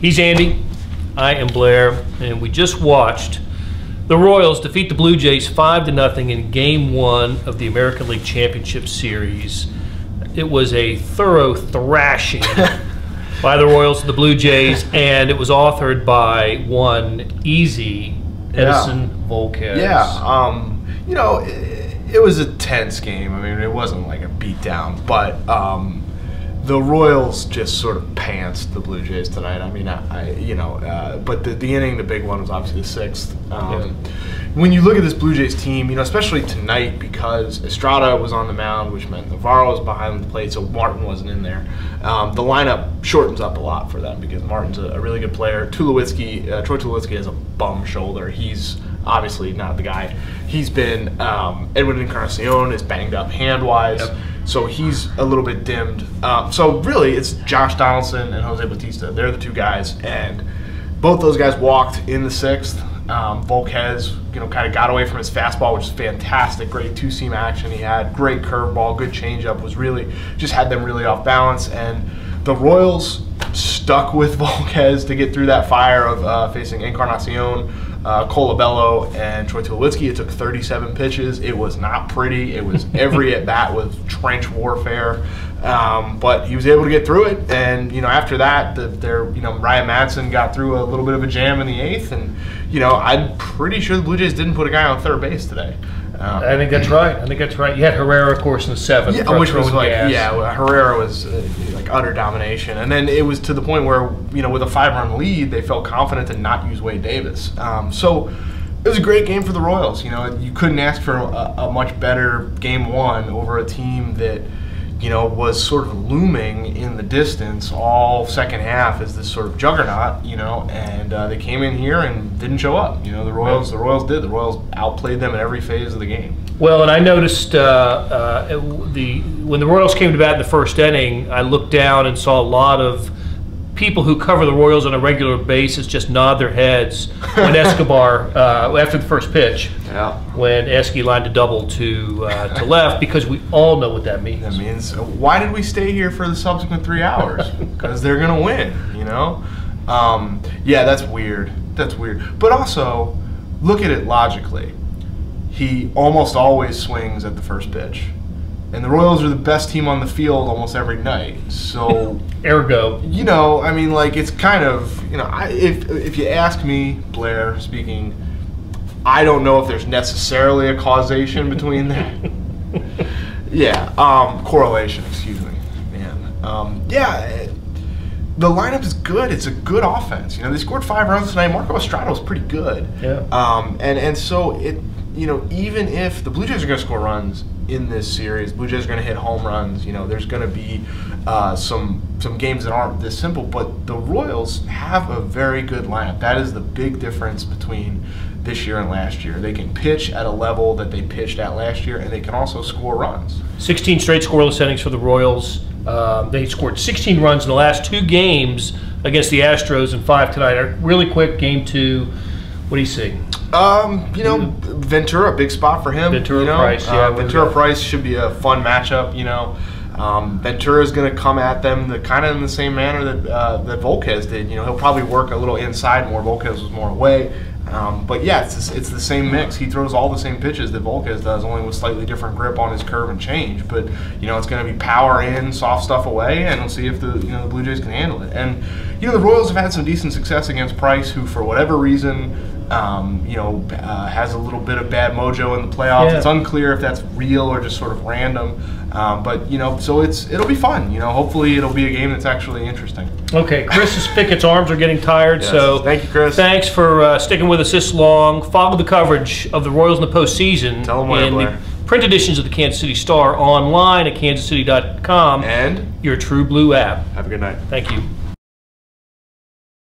He's Andy. I am Blair, and we just watched the Royals defeat the Blue Jays 5-0 in Game 1 of the American League Championship Series. It was a thorough thrashing by the Royals to the Blue Jays, and it was authored by one Easy Edison Volquez. Yeah, you know, it was a tense game. I mean, it wasn't like a beatdown, but the Royals just sort of pantsed the Blue Jays tonight. I mean, but the inning, the big one was obviously the sixth. When you look at this Blue Jays team, you know, especially tonight, because Estrada was on the mound, which meant Navarro was behind the plate, so Martin wasn't in there. The lineup shortens up a lot for them because Martin's a really good player. Troy Tulowitzki has a bum shoulder. He's obviously not the guy. He's been Edwin Encarnacion is banged up hand-wise. Yep. So he's a little bit dimmed. So really, it's Josh Donaldson and Jose Bautista. They're the two guys, and both those guys walked in the sixth. Volquez, kind of got away from his fastball, which is fantastic. Great two-seam action he had. Great curveball, good changeup. Was really just had them really off balance, and the Royals stuck with Volquez to get through that fire of facing Encarnacion, Colabello, and Troy Tulowitzki. It took 37 pitches. It was not pretty. It was every at bat was trench warfare, but he was able to get through it. And after that, Ryan Madsen got through a little bit of a jam in the eighth, and I'm pretty sure the Blue Jays didn't put a guy on third base today. I think that's right. You had Herrera, of course, in the seventh. Yeah, which was Herrera was like utter domination, and then it was to the point where with a 5-run lead, they felt confident to not use Wade Davis. So it was a great game for the Royals. You couldn't ask for a much better Game 1 over a team that was sort of looming in the distance all second half as this sort of juggernaut, and they came in here and didn't show up. The Royals did. The Royals outplayed them in every phase of the game. Well, and I noticed when the Royals came to bat in the first inning, I looked down and saw a lot of people who cover the Royals on a regular basis just nod their heads when Escobar, after the first pitch, when Esky lined a double to left, because we all know what that means. That means, why did we stay here for the subsequent 3 hours? Because they're going to win, Yeah, that's weird. That's weird. But also, look at it logically. He almost always swings at the first pitch. And the Royals are the best team on the field almost every night. So, ergo, I mean, like, it's kind of, if you ask me, Blair speaking, I don't know if there's necessarily a causation between that. Correlation, excuse me, man. The lineup is good. It's a good offense. They scored 5 runs tonight. Marco Estrada was pretty good. Yeah. And so it, even if the Blue Jays are going to score runs in this series, Blue Jays are going to hit home runs. There's going to be some games that aren't this simple, but the Royals have a very good lineup. That is the big difference between this year and last year. They can pitch at a level that they pitched at last year, and they can also score runs. 16 straight scoreless innings for the Royals. They scored 16 runs in the last 2 games against the Astros and 5 tonight. Really quick, Game 2. What do you see? Ventura, big spot for him. Price, Ventura Price should be a fun matchup. Ventura is going to come at them kind of in the same manner that Volquez did. He'll probably work a little inside more. Volquez was more away. But yeah, it's the same mix. He throws all the same pitches that Volquez does, only with slightly different grip on his curve and change. But it's going to be power in, soft stuff away, and we'll see if the the Blue Jays can handle it. And the Royals have had some decent success against Price, who for whatever reason has a little bit of bad mojo in the playoffs. Yeah. It's unclear if that's real or just sort of random. But so it'll be fun. Hopefully it'll be a game that's actually interesting. Okay, Chris Pickett's arms are getting tired, yes. So thank you, Chris. Thanks for sticking with us this long. Follow the coverage of the Royals in the postseason. Tell them where, Blair. The print editions of the Kansas City Star online at kansascity.com and your True Blue app. Have a good night. Thank you.